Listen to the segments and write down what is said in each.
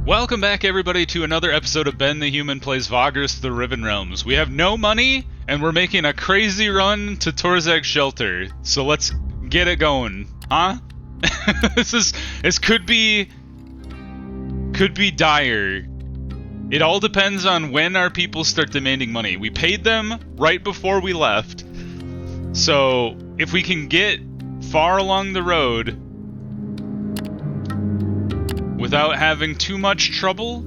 Welcome back, everybody, to another episode of Ben the Human Plays Vagrus, the Riven Realms. We have no money, and we're making a crazy run to Teg Shelter. So let's get it going, huh? This could be dire. It all depends on when our people start demanding money. We paid them right before we left, so if we can get far along the road without having too much trouble,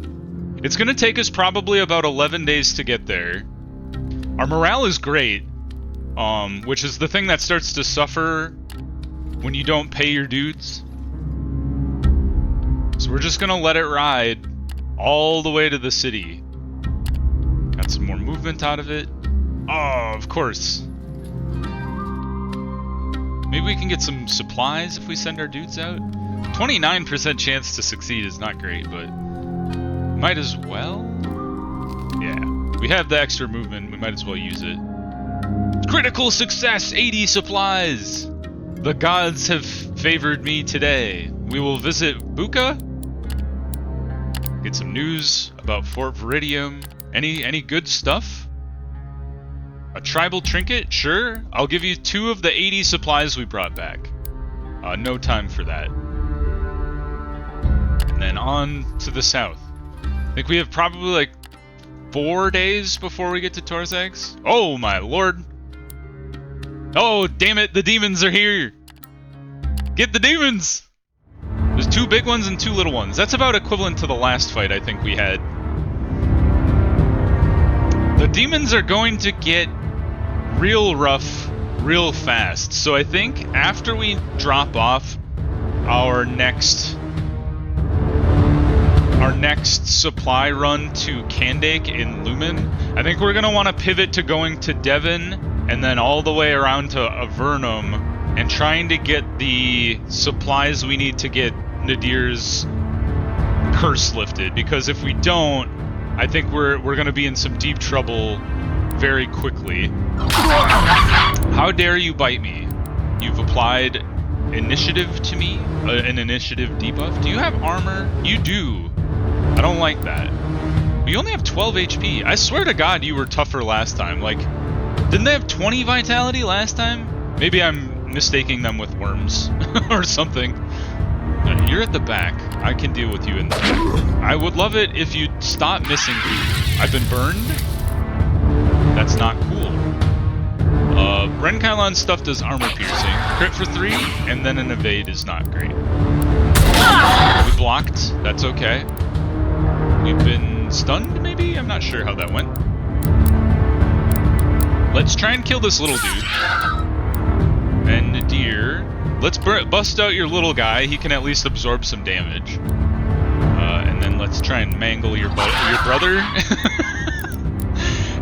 it's gonna take us probably about 11 days to get there. Our morale is great, which is the thing that starts to suffer when you don't pay your dudes. So we're just gonna let it ride all the way to the city. Got some more movement out of it. Oh, of course. Maybe we can get some supplies if we send our dudes out. 29% chance to succeed is not great, but might as well. Yeah, we have the extra movement, we might as well use it. Critical success, 80 supplies! The gods have favored me today. We will visit Buka. Get some news about Fort Viridium. Any good stuff? A tribal trinket? Sure. I'll give you 2 of the 80 supplies we brought back. No time for that. And then on to the south. I think we have probably like 4 days before we get to Teg. Oh my lord. Oh, damn it, the demons are here. Get the demons! There's 2 big ones and 2 little ones. That's about equivalent to the last fight I think we had. The demons are going to get real rough real fast. So I think after we drop off our next supply run to Kandake in Lumen, I think we're going to want to pivot to going to Devon and then all the way around to Avernum and trying to get the supplies we need to get Nadir's curse lifted, because if we don't, I think we're going to be in some deep trouble very quickly. How dare you bite me? You've applied initiative to me? An initiative debuff? Do you have armor? You do. I don't like that. We only have 12 HP. I swear to God you were tougher last time. Like, didn't they have 20 vitality last time? Maybe I'm mistaking them with worms or something. You're at the back. I can deal with you in the back. I would love it if you'd stop missing me. I've been burned? That's not cool. Renkailon's stuff does armor piercing. Crit for 3, and then an evade is not great. We blocked. That's okay. We've been stunned, maybe? I'm not sure how that went. Let's try and kill this little dude. And Nadir. Let's bust out your little guy. He can at least absorb some damage. And then let's try and mangle your brother.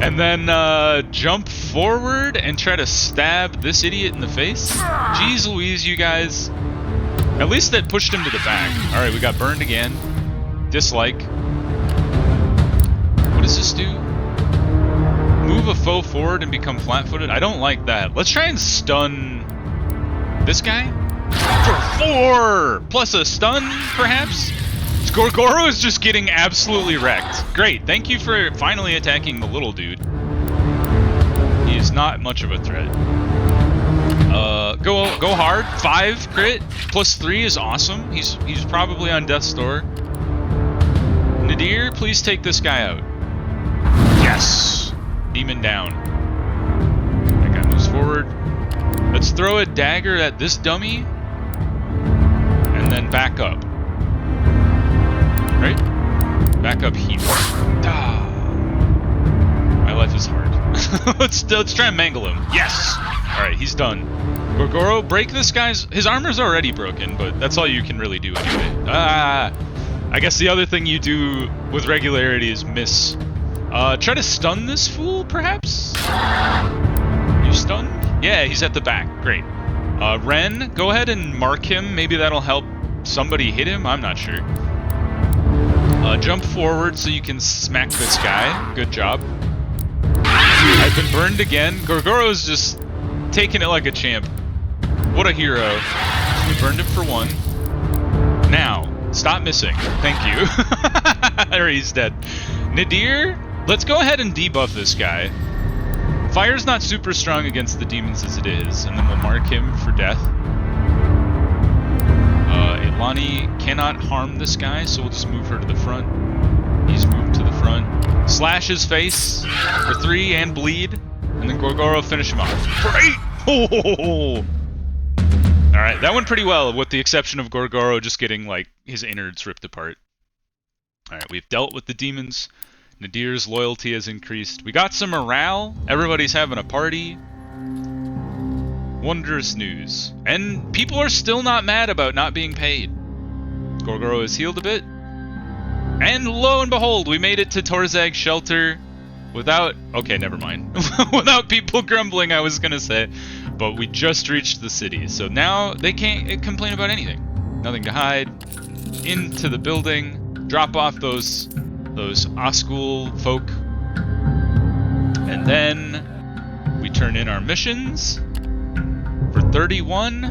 And then jump forward and try to stab this idiot in the face. Jeez Louise, you guys. At least that pushed him to the back. Alright, we got burned again. Dislike. What does this do? Move a foe forward and become flat-footed? I don't like that. Let's try and stun this guy? For 4! Plus a stun, perhaps? Gorgoro is just getting absolutely wrecked. Great, thank you for finally attacking the little dude. He is not much of a threat. Go hard. 5 crit plus 3 is awesome. He's probably on death's door. Nadir, please take this guy out. Yes! Demon down. That guy moves forward. Let's throw a dagger at this dummy. And then back up. Right? Back up here. Ah. My life is hard. let's try and mangle him. Yes! Alright, he's done. Gorgoro, break this guy's... His armor's already broken, but that's all you can really do anyway. Ah! I guess the other thing you do with regularity is miss. Try to stun this fool, perhaps? You stunned? Yeah, he's at the back. Great. Ren, go ahead and mark him. Maybe that'll help somebody hit him. I'm not sure. Jump forward so you can smack this guy. Good job. I've been burned again. Gorgoro's just taking it like a champ. What a hero. We burned him for 1. Now, Stop missing. Thank you. Or he's dead. Nadir, let's go ahead and debuff this guy. Fire's not super strong against the demons as it is, and then we'll mark him for death. Ilani cannot harm this guy, so we'll just move her to the front. He's moved to the front. Slash his face for 3 and bleed, and then Gorgoro finish him off. Great! Oh! Alright, that went pretty well, with the exception of Gorgoro just getting, like, his innards ripped apart. Alright, we've dealt with the demons. Nadir's loyalty has increased. We got some morale. Everybody's having a party. Wondrous news. And people are still not mad about not being paid. Gorgoro is healed a bit. And lo and behold, we made it to Teg Shelter without... Okay, never mind. Without people grumbling, I was gonna say. But we just reached the city, so now they can't complain about anything. Nothing to hide. Into the building. Drop off those Oscul folk. And then we turn in our missions for 31.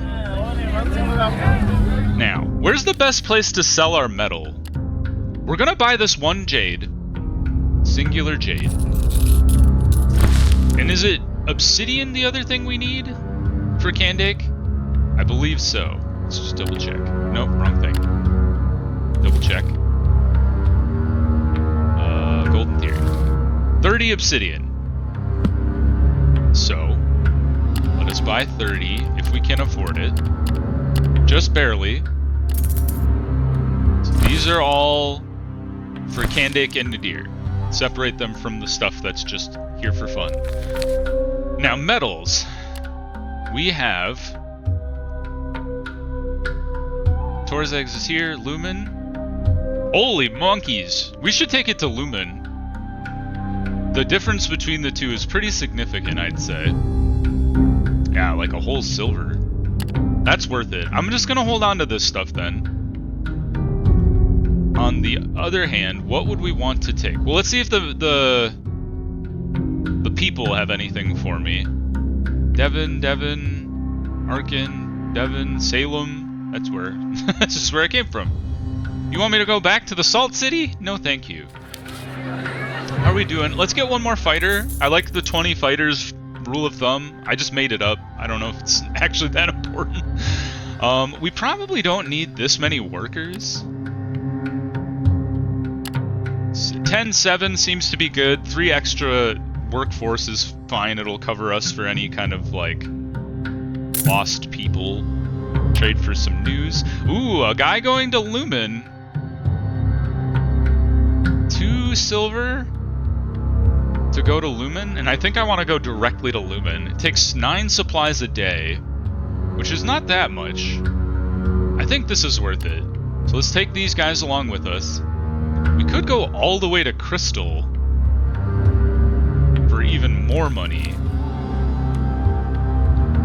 Now, where's the best place to sell our metal? We're gonna buy this one jade. Singular jade. And is it obsidian the other thing we need for Kandake? I believe so. Let's just double check. Nope, wrong thing. Double check. Golden Theory. 30 obsidian. So, let us buy 30 if we can afford it. Just barely. So these are all for Kandake and Nadir. Separate them from the stuff that's just here for fun. Now, metals. We have... Torzeg's is here. Lumen. Holy monkeys! We should take it to Lumen. The difference between the two is pretty significant, I'd say. Yeah, like a whole silver. That's worth it. I'm just gonna hold on to this stuff then. On the other hand, what would we want to take? Well, let's see if the people have anything for me. Devon, Arcane, Devon, Salem. That's where. That's just where I came from. You want me to go back to the Salt City? No, thank you. How are we doing? Let's get one more fighter. I like the 20 fighters rule of thumb. I just made it up. I don't know if it's actually that important. We probably don't need this many workers. 10-7 seems to be good. 3 extra workforce is fine. It'll cover us for any kind of, like, lost people. Trade for some news. Ooh, a guy going to Lumen. 2 silver to go to Lumen, and I think I want to go directly to Lumen. It takes 9 supplies a day, which is not that much. I think this is worth it. So let's take these guys along with us. We could go all the way to Crystal for even more money.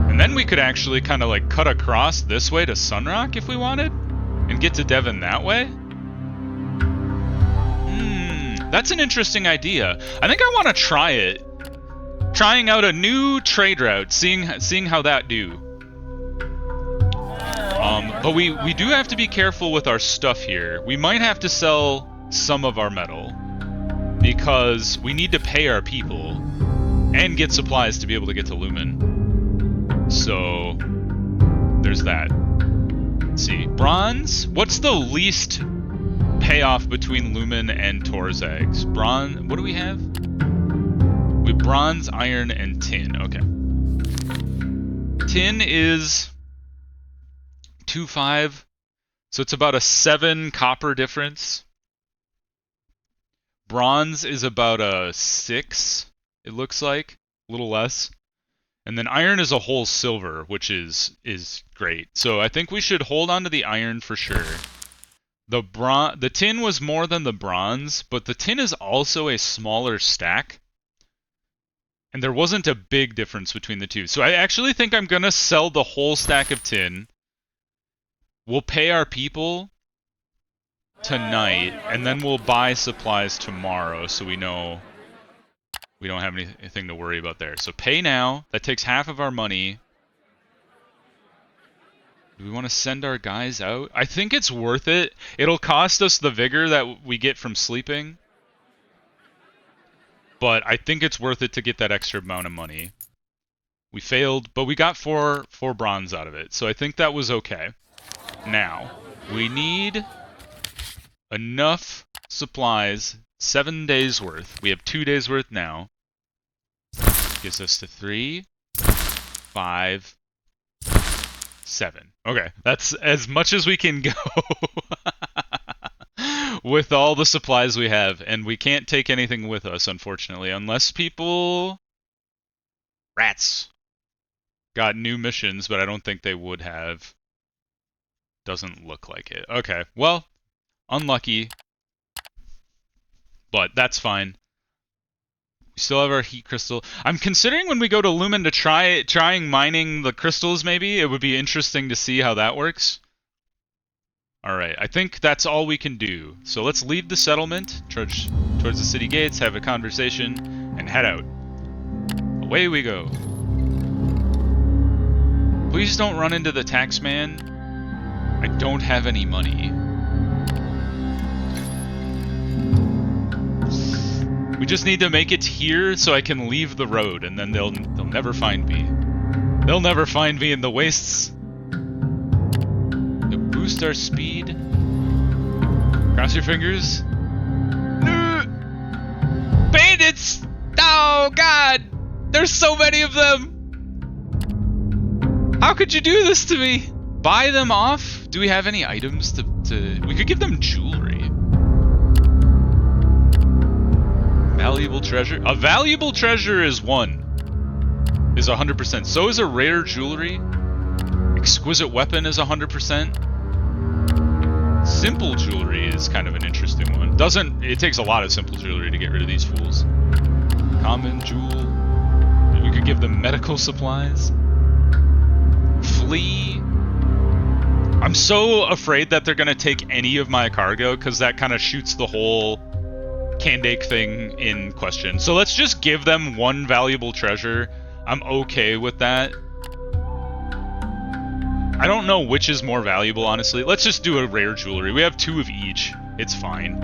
And then we could actually kind of like cut across this way to Sunrock if we wanted, and get to Devon that way. That's an interesting idea. I think I want to try it. Trying out a new trade route, seeing how that do. But we do have to be careful with our stuff here. We might have to sell some of our metal because we need to pay our people and get supplies to be able to get to Lumen. So there's that. Let's see, bronze. What's the least payoff between Lumen and Torzeg's? Bronze. What do we have? We have bronze, iron, and tin. Okay. Tin is 2.5, so it's about a 7 copper difference. Bronze is about a 6, it looks like, a little less. And then iron is a whole silver, which is great. So I think we should hold on to the iron for sure. The tin was more than the bronze, but the tin is also a smaller stack. And there wasn't a big difference between the two. So I actually think I'm gonna sell the whole stack of tin. We'll pay our people tonight, and then we'll buy supplies tomorrow so we know we don't have anything to worry about there. So pay now. That takes half of our money. Do we want to send our guys out? I think it's worth it. It'll cost us the vigor that we get from sleeping. But I think it's worth it to get that extra amount of money. We failed, but we got four bronze out of it. So I think that was okay. Now, we need enough supplies. 7 days worth. We have 2 days worth now. Gets us to 3, 5, 7. Okay, that's as much as we can go with all the supplies we have, and we can't take anything with us, unfortunately, unless people... Rats! Got new missions, but I don't think they would have. Doesn't look like it. Okay, well, unlucky, but that's fine. We still have our heat crystal. I'm considering when we go to Lumen to trying mining the crystals, maybe. It would be interesting to see how that works. Alright, I think that's all we can do. So let's leave the settlement, trudge towards the city gates, have a conversation, and head out. Away we go. Please don't run into the taxman. I don't have any money. We just need to make it here so I can leave the road, and then they'll never find me. They'll never find me in the wastes. To boost our speed. Cross your fingers. No! Bandits! Oh God! There's so many of them! How could you do this to me? Buy them off? Do we have any items to... We could give them jewelry. Valuable treasure? A valuable treasure is 1. Is 100%. So is a rare jewelry. Exquisite weapon is 100%. Simple jewelry is kind of an interesting one. It takes a lot of simple jewelry to get rid of these fools. Common jewel. We could give them medical supplies. Flee. I'm so afraid that they're gonna take any of my cargo, because that kind of shoots the whole Candake thing in question. So let's just give them 1 valuable treasure. I'm okay with that. I don't know which is more valuable, honestly. Let's just do a rare jewelry. We have 2 of each. It's fine.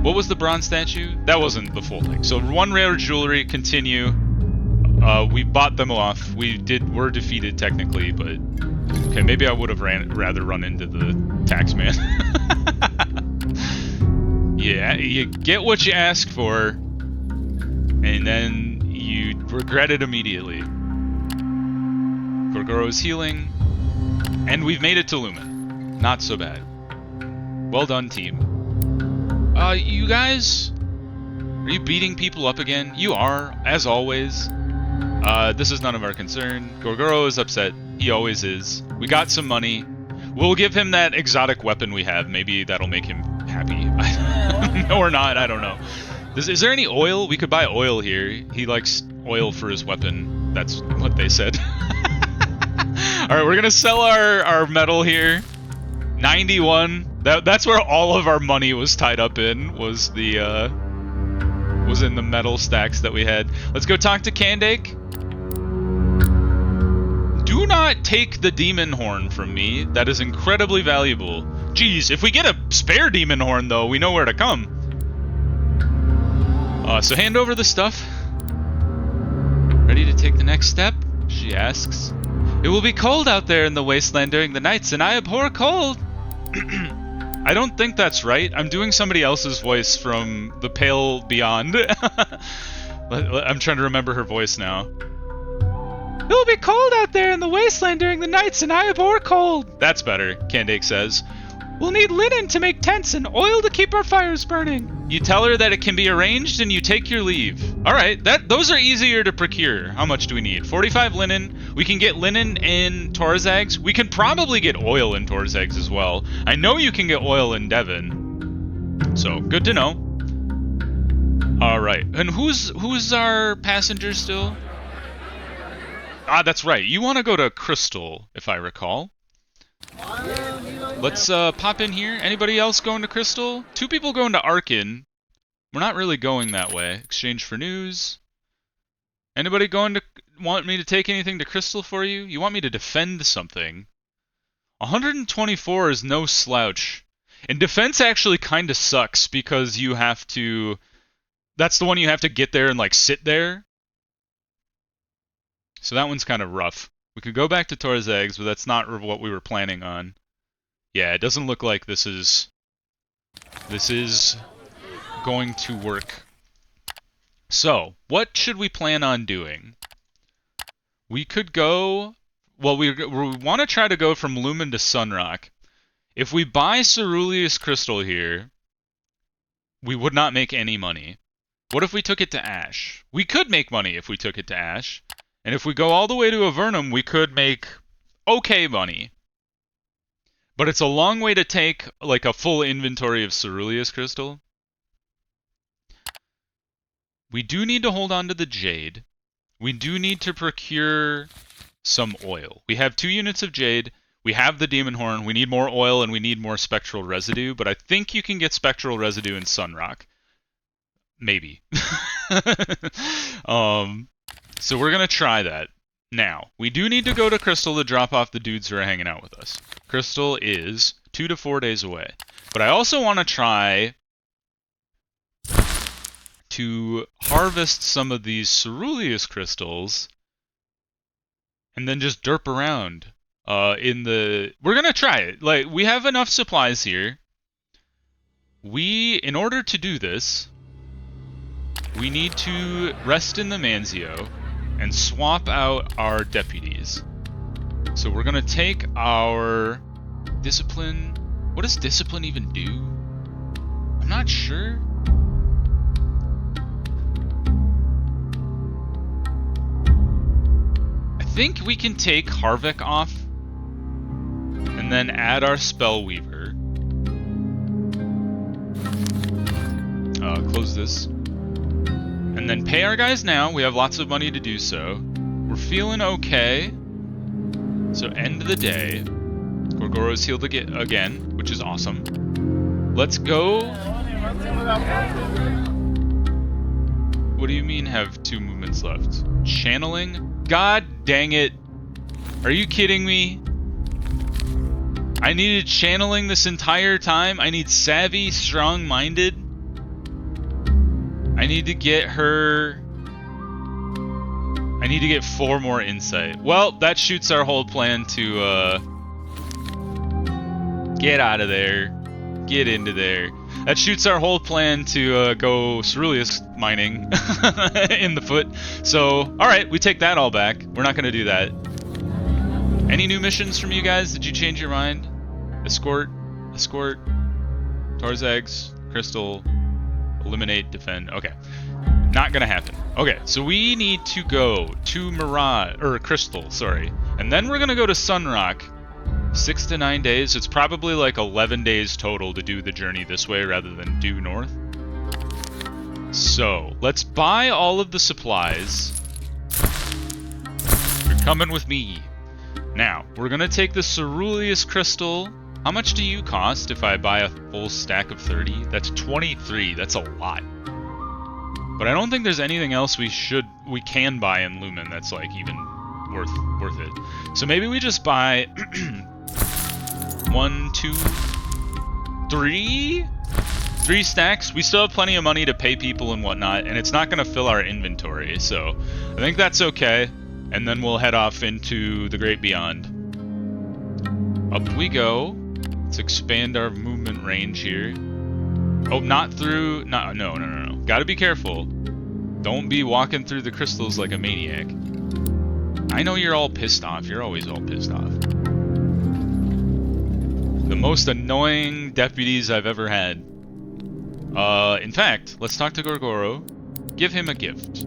What was the bronze statue? That wasn't the full thing. So 1 rare jewelry, continue. We bought them off. We're defeated technically, but... Okay, maybe I would have rather run into the taxman. Yeah, you get what you ask for, and then you regret it immediately. Gorgoro's healing, and we've made it to Lumen. Not so bad. Well done, team. You guys? Are you beating people up again? You are, as always. This is none of our concern. Gorgoro is upset. He always is. We got some money. We'll give him that exotic weapon we have. Maybe that'll make him happy. No or not, I don't know. Is there any oil? We could buy oil here. He likes oil for his weapon. That's what they said. Alright, we're gonna sell our metal here. 91. That's where all of our money was tied up in, was in the metal stacks that we had. Let's go talk to Candake. Do not take the demon horn from me. That is incredibly valuable. Jeez, if we get a spare demon horn, though, we know where to come. So hand over the stuff. Ready to take the next step? She asks. It will be cold out there in the wasteland during the nights, and I abhor cold. I don't think that's right. I'm doing somebody else's voice from the Pale Beyond. I'm trying to remember her voice now. It will be cold out there in the wasteland during the nights, and I abhor cold. That's better, Candake says. We'll need linen to make tents and oil to keep our fires burning. You tell her that it can be arranged and you take your leave. Alright, those are easier to procure. How much do we need? 45 linen. We can get linen in Torzags. We can probably get oil in Torzags as well. I know you can get oil in Devon. So, good to know. Alright, and who's our passenger still? Ah, that's right. You want to go to Crystal, if I recall. Let's pop in here. Anybody else going to Crystal? 2 people going to Arcane. We're not really going that way. Exchange for news. Anybody want me to take anything to Crystal for you? You want me to defend something? 124 is no slouch. And defense actually kind of sucks because you have to... That's the one you have to get there and, like, sit there. So that one's kind of rough. We could go back to Tor's Eggs, but that's not what we were planning on. Yeah, it doesn't look like this is going to work. So, what should we plan on doing? We could go... Well, we want to try to go from Lumen to Sunrock. If we buy Ceruleus Crystal here, we would not make any money. What if we took it to Ash? We could make money if we took it to Ash. And if we go all the way to Avernum, we could make okay money. But it's a long way to take, like, a full inventory of Ceruleus Crystal. We do need to hold on to the Jade. We do need to procure some oil. We have 2 units of Jade. We have the Demon Horn. We need more oil and we need more Spectral Residue. But I think you can get Spectral Residue in Sunrock. Maybe. So we're going to try that. Now, we do need to go to Crystal to drop off the dudes who are hanging out with us. Crystal is 2 to 4 days away. But I also want to try to harvest some of these Ceruleus Crystals and then just derp around in the... We're going to try it. Like, we have enough supplies here. In order to do this, we need to rest in the Manzio and swap out our deputies. So we're going to take our discipline. What does discipline even do? I'm not sure. I think we can take Harvick off and then add our Spellweaver. Close this. And then pay our guys now. We have lots of money to do so. We're feeling okay. So end of the day. Gorgoro's healed again, which is awesome. Let's go. What do you mean have 2 movements left? Channeling? God dang it. Are you kidding me? I needed channeling this entire time? I need savvy, strong-minded? I need to get her... I need to get 4 more insight. Well, that shoots our whole plan to, get out of there. Get into there. That shoots our whole plan to, go Ceruleus mining in the foot. So, alright, we take that all back. We're not gonna do that. Any new missions from you guys? Did you change your mind? Escort? Tor's Eggs? Crystal? Eliminate, defend. Okay. Not gonna happen. Okay, so we need to go to Mirage, or Crystal, sorry. And then we're gonna go to Sunrock. 6 to 9 days. It's probably like 11 days total to do the journey this way rather than due north. So, let's buy all of the supplies. You're coming with me. Now, we're gonna take the Ceruleus Crystal. How much do you cost if I buy a full stack of 30? That's 23. That's a lot. But I don't think there's anything else we can buy in Lumen that's like even worth it. So maybe we just buy 1, 2, 3 stacks. We still have plenty of money to pay people and whatnot, and it's not going to fill our inventory. So I think that's okay. And then we'll head off into the great beyond. Up we go. Let's expand our movement range here. Oh, not through... No. Gotta be careful. Don't be walking through the crystals like a maniac. I know you're all pissed off. You're always all pissed off. The most annoying deputies I've ever had. In fact, let's talk to Gorgoro. Give him a gift.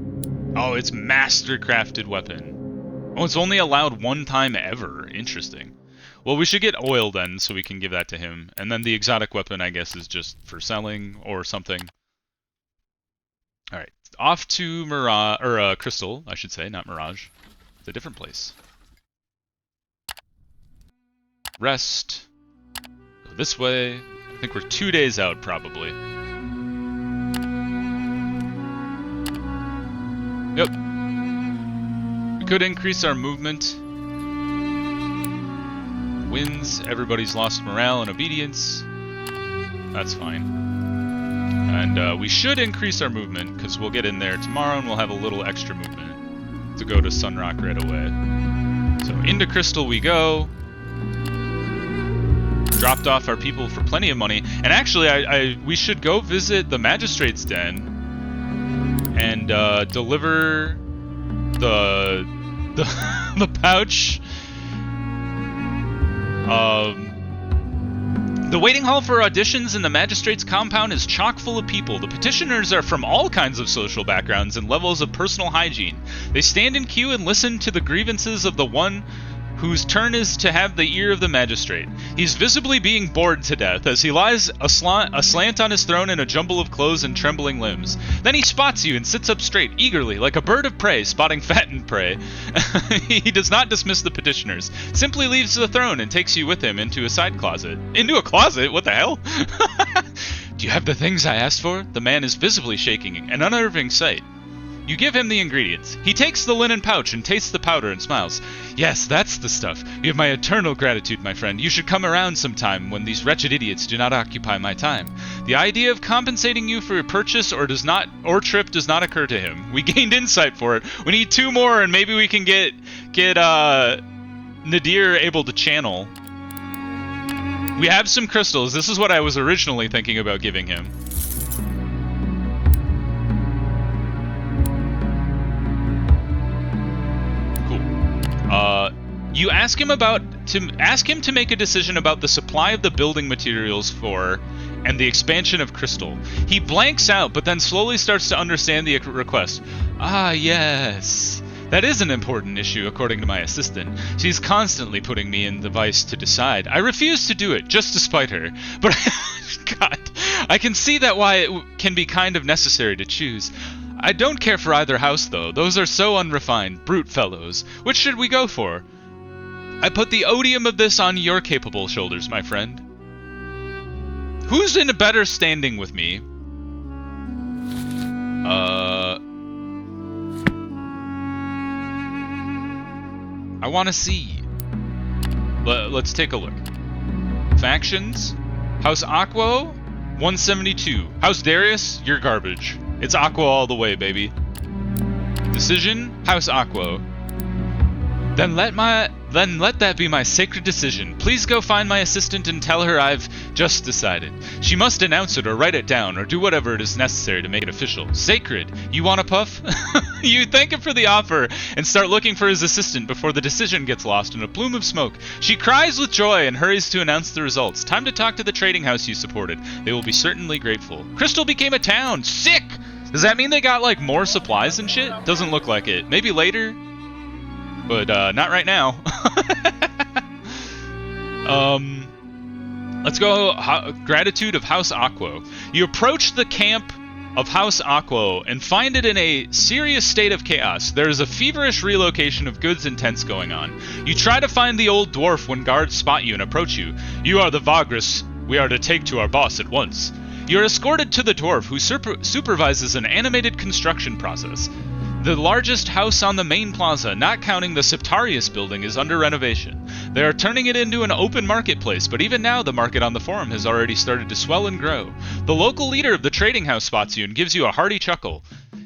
Oh, it's master-crafted weapon. Oh, it's only allowed 1 time ever. Interesting. Well, we should get oil then, so we can give that to him. And then the exotic weapon, I guess, is just for selling or something. Alright, off to Mirage, or Crystal, I should say, not Mirage. It's a different place. Rest. Go this way. I think we're 2 days out, probably. Yep. We could increase our movement winds. Everybody's lost morale and obedience. That's fine. And we should increase our movement, because we'll get in there tomorrow and we'll have a little extra movement to go to Sunrock right away. So into Crystal we go. Dropped off our people for plenty of money. And actually, we should go visit the Magistrate's Den and deliver the pouch. The waiting hall for auditions in the Magistrate's compound is chock full of people. The petitioners are from all kinds of social backgrounds and levels of personal hygiene. They stand in queue and listen to the grievances of the one whose turn is to have the ear of the magistrate. He's visibly being bored to death as he lies aslant on his throne in a jumble of clothes and trembling limbs. Then he spots you and sits up straight, eagerly, like a bird of prey spotting fattened prey. He does not dismiss the petitioners, simply leaves the throne and takes you with him into a side closet. Into a closet? What the hell? Do you have the things I asked for? The man is visibly shaking, an unnerving sight. You give him the ingredients. He takes the linen pouch and tastes the powder and smiles. Yes, that's the stuff. You have my eternal gratitude, my friend. You should come around sometime when these wretched idiots do not occupy my time. The idea of compensating you for your purchase or trip does not occur to him. We gained insight for it. We need 2 more and maybe we can get Nadir able to channel. We have some crystals. This is what I was originally thinking about giving him. You ask him to make a decision about the supply of the building materials for and the expansion of Crystal. He blanks out, but then slowly starts to understand the request. Ah, yes. That is an important issue, according to my assistant. She's constantly putting me in the vice to decide. I refuse to do it, just to spite her. But, God, I can see that why it can be kind of necessary to choose. I don't care for either house, though. Those are so unrefined, brute fellows. Which should we go for? I put the odium of this on your capable shoulders, my friend. Who's in a better standing with me? I want to see. Let's take a look. Factions. House Aquo, 172. House Darius, you're garbage. It's Aqua all the way, baby. Decision, House Aqua. Then let that be my sacred decision. Please go find my assistant and tell her I've just decided. She must announce it or write it down or do whatever it is necessary to make it official. Sacred. You want a puff? You thank him for the offer and start looking for his assistant before the decision gets lost in a plume of smoke. She cries with joy and hurries to announce the results. Time to talk to the trading house you supported. They will be certainly grateful. Crystal became a town. Sick! Does that mean they got, like, more supplies and shit? Doesn't look like it. Maybe later? But, not right now. Let's go Gratitude of House Aquo. You approach the camp of House Aquo and find it in a serious state of chaos. There is a feverish relocation of goods and tents going on. You try to find the old dwarf when guards spot you and approach you. You are the Vagrus we are to take to our boss at once. You're escorted to the dwarf who supervises an animated construction process. The largest house on the main plaza, not counting the Septarius building, is under renovation. They are turning it into an open marketplace, but even now the market on the forum has already started to swell and grow. The local leader of the trading house spots you and gives you a hearty chuckle.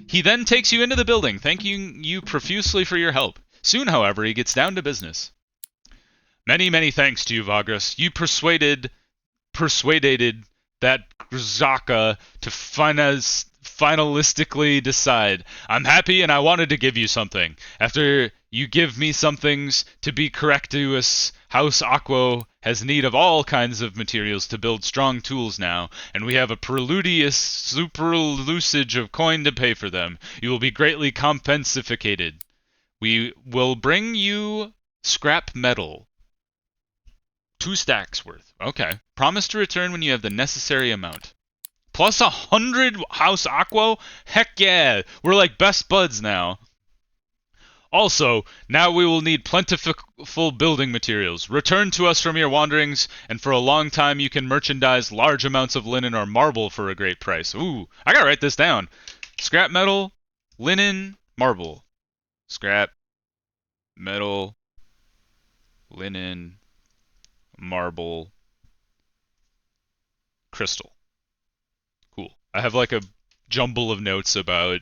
He then takes you into the building, thanking you profusely for your help. Soon, however, he gets down to business. Many, many thanks to you, Vagrus. You persuaded that Grzaka to finalistically decide. I'm happy and I wanted to give you something. After you give me some things to be correctuous, House Aquo has need of all kinds of materials to build strong tools now, and we have a preludious superlusage of coin to pay for them. You will be greatly compensificated. We will bring you scrap metal. 2 stacks worth. Okay. Promise to return when you have the necessary amount. Plus 100 House Aquo? Heck yeah! We're like best buds now. Also, now we will need plentiful building materials. Return to us from your wanderings, and for a long time you can merchandise large amounts of linen or marble for a great price. Ooh, I gotta write this down. Scrap metal, linen, marble. Scrap, metal, linen, marble, crystal. Cool. I have like a jumble of notes about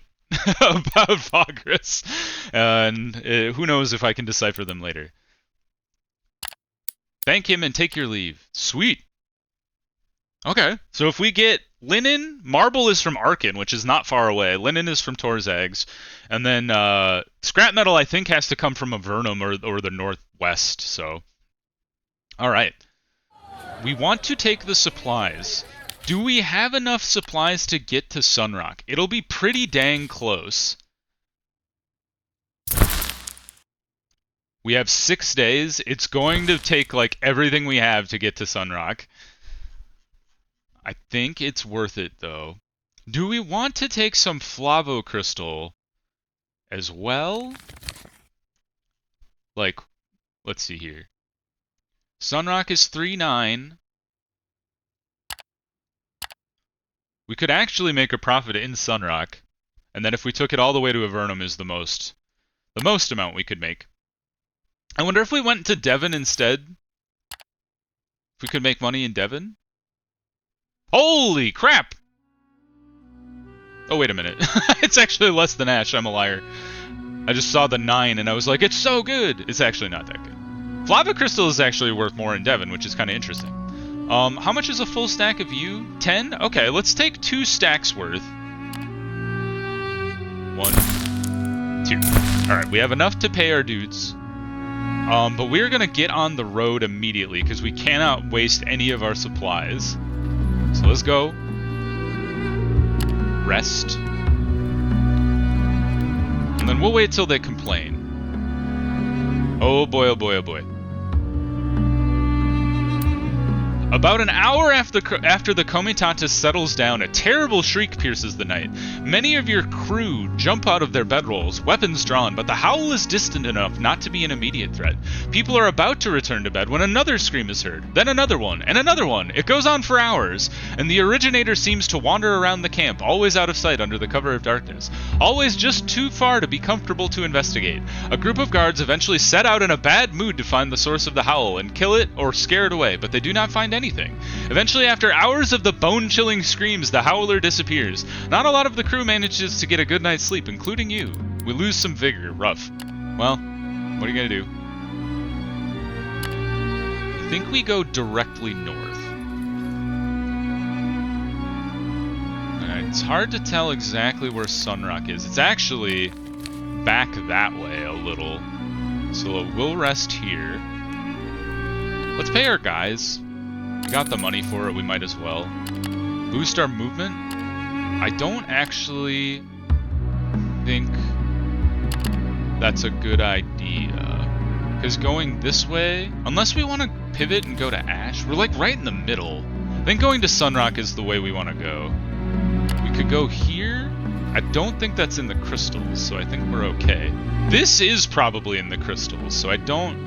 about Vagrus, and who knows if I can decipher them later. Thank him and take your leave. Sweet. Okay, so if we get linen, marble is from Arcane, which is not far away. Linen is from Torzags, and then scrap metal I think has to come from Avernum or the northwest. So, all right, we want to take the supplies. Do we have enough supplies to get to Sunrock? It'll be pretty dang close. We have 6 days. It's going to take like everything we have to get to Sunrock. I think it's worth it though. Do we want to take some Flavo Crystal as well? Like, let's see here. Sunrock is 3.9. We could actually make a profit in Sunrock, and then if we took it all the way to Avernum is the most amount we could make. I wonder if we went to Devon instead. If we could make money in Devon? Holy crap! Oh, wait a minute. It's actually less than Ash, I'm a liar. I just saw the 9 and I was like, it's so good! It's actually not that good. Flava Crystal is actually worth more in Devon, which is kind of interesting. How much is a full stack of you? 10? Okay, let's take 2 stacks worth. 1, 2. Alright, we have enough to pay our dudes. But we're gonna get on the road immediately, because we cannot waste any of our supplies. So let's go. Rest. And then we'll wait till they complain. Oh boy, oh boy, oh boy. About an hour after the Comitatus settles down, a terrible shriek pierces the night. Many of your crew jump out of their bedrolls, weapons drawn, but the howl is distant enough not to be an immediate threat. People are about to return to bed when another scream is heard, then another one, and another one. It goes on for hours, and the originator seems to wander around the camp, always out of sight under the cover of darkness. Always just too far to be comfortable to investigate. A group of guards eventually set out in a bad mood to find the source of the howl and kill it or scare it away, but they do not find anything. Eventually, after hours of the bone-chilling screams, the howler disappears. Not a lot of the crew manages to get a good night's sleep, including you. We lose some vigor. Rough. Well, what are you gonna do? I think we go directly north. Alright, it's hard to tell exactly where Sunrock is. It's actually back that way a little. So we'll rest here. Let's pay our guys. We got the money for it, we might as well. Boost our movement? I don't actually think that's a good idea. Because going this way, unless we want to pivot and go to Ash, we're like right in the middle. I think going to Sunrock is the way we want to go. We could go here. I don't think that's in the crystals, so I think we're okay. This is probably in the crystals, so I don't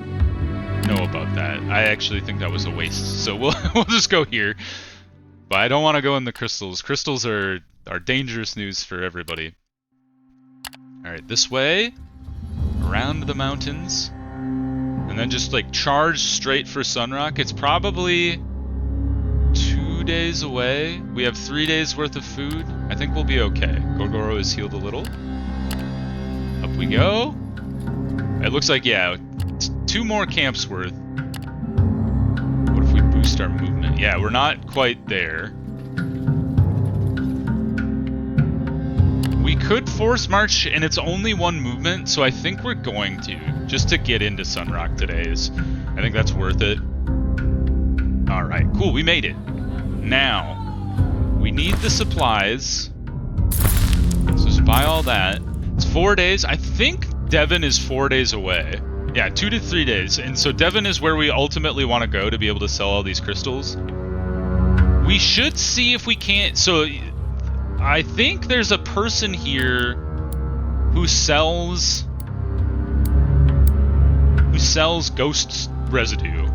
know about that. I actually think that was a waste, so we'll just go here. But I don't want to go in the crystals. Crystals are dangerous news for everybody. Alright, this way, around the mountains, and then just like charge straight for Sunrock. It's probably 2 days away. We have 3 days worth of food. I think we'll be okay. Gorgoro is healed a little. Up we go. It looks like, yeah, 2 more camps worth. What if we boost our movement? Yeah, we're not quite there. We could force march, and it's only 1 movement, so I think we're going to, just to get into Sunrock today. I think that's worth it. Alright, cool, we made it. Now, we need the supplies. So just buy all that. It's 4 days. I think Devon is 4 days away. Yeah, 2 to 3 days. And so Devon is where we ultimately want to go to be able to sell all these crystals. We should see if we can't... So, I think there's a person here who sells ghost residue.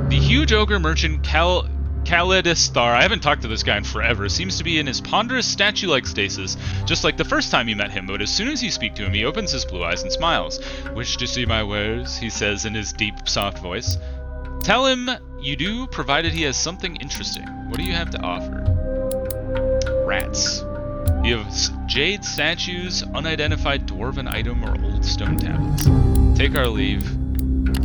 The huge ogre merchant Kalidistar, I haven't talked to this guy in forever, seems to be in his ponderous statue-like stasis, just like the first time you met him, but as soon as you speak to him, he opens his blue eyes and smiles. "Wish to see my wares?" he says in his deep, soft voice. Tell him you do, provided he has something interesting. What do you have to offer? Rats. You have jade statues, unidentified dwarven item, or old stone tablets. Take our leave.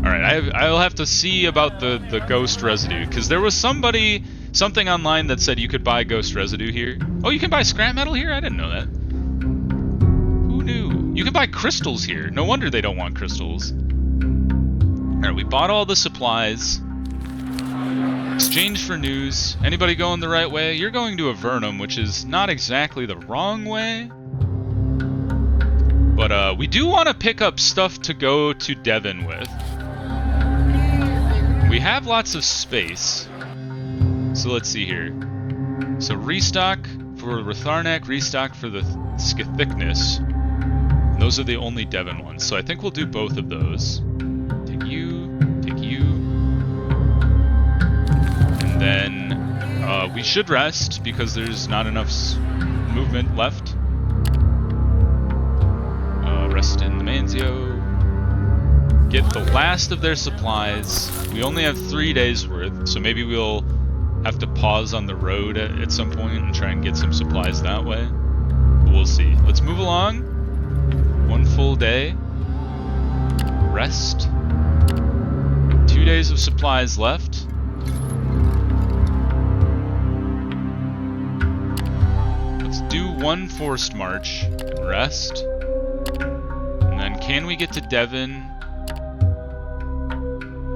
Alright, I'll have to see about the ghost residue, because there was something online that said you could buy ghost residue here. Oh, you can buy scrap metal here? I didn't know that. Who knew? You can buy crystals here. No wonder they don't want crystals. Alright, we bought all the supplies. Exchange for news. Anybody going the right way? You're going to Avernum, which is not exactly the wrong way. But we do want to pick up stuff to go to Devon with. We have lots of space. So let's see here. So restock for Ratharnak, restock for the Scythicness. Those are the only Devon ones. So I think we'll do both of those. Take you, take you. And then we should rest because there's not enough movement left. Rest in the Manzio. Get the last of their supplies. We only have 3 days worth, so maybe we'll have to pause on the road at some point and try and get some supplies that way. But we'll see. Let's move along. 1 full day. Rest. 2 days of supplies left. Let's do 1 forced march and rest. And then can we get to Devon?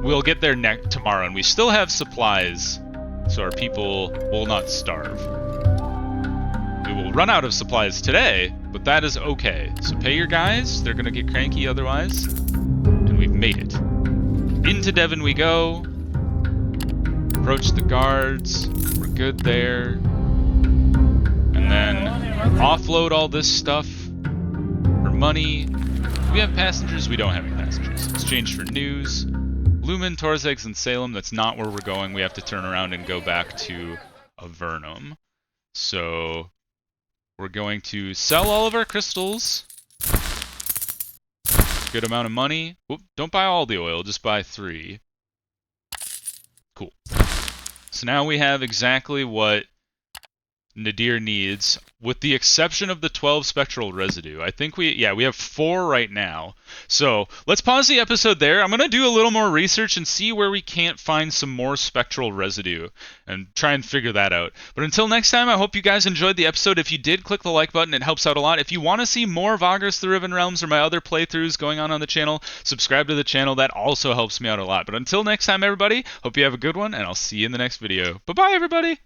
We'll get there tomorrow, and we still have supplies, so our people will not starve. We will run out of supplies today, but that is okay. So pay your guys, they're gonna get cranky otherwise. And we've made it. Into Devon we go. Approach the guards, we're good there. And then offload all this stuff for money. Do we have passengers? We don't have any passengers. Exchange for news. Lumen, Torzegs, and Salem, that's not where we're going. We have to turn around and go back to Avernum. So we're going to sell all of our crystals. Good amount of money. Oop, don't buy all the oil, just buy 3. Cool. So now we have exactly what Nadir needs, with the exception of the 12 spectral residue. I think we have 4 right now. So let's pause the episode there. I'm going to do a little more research and see where we can't find some more spectral residue and try and figure that out. But until next time, I hope you guys enjoyed the episode. If you did, click the like button. It helps out a lot. If you want to see more Vagrus the Riven Realms or my other playthroughs going on the channel, subscribe to the channel. That also helps me out a lot. But until next time, everybody, hope you have a good one, and I'll see you in the next video. Bye-bye, everybody!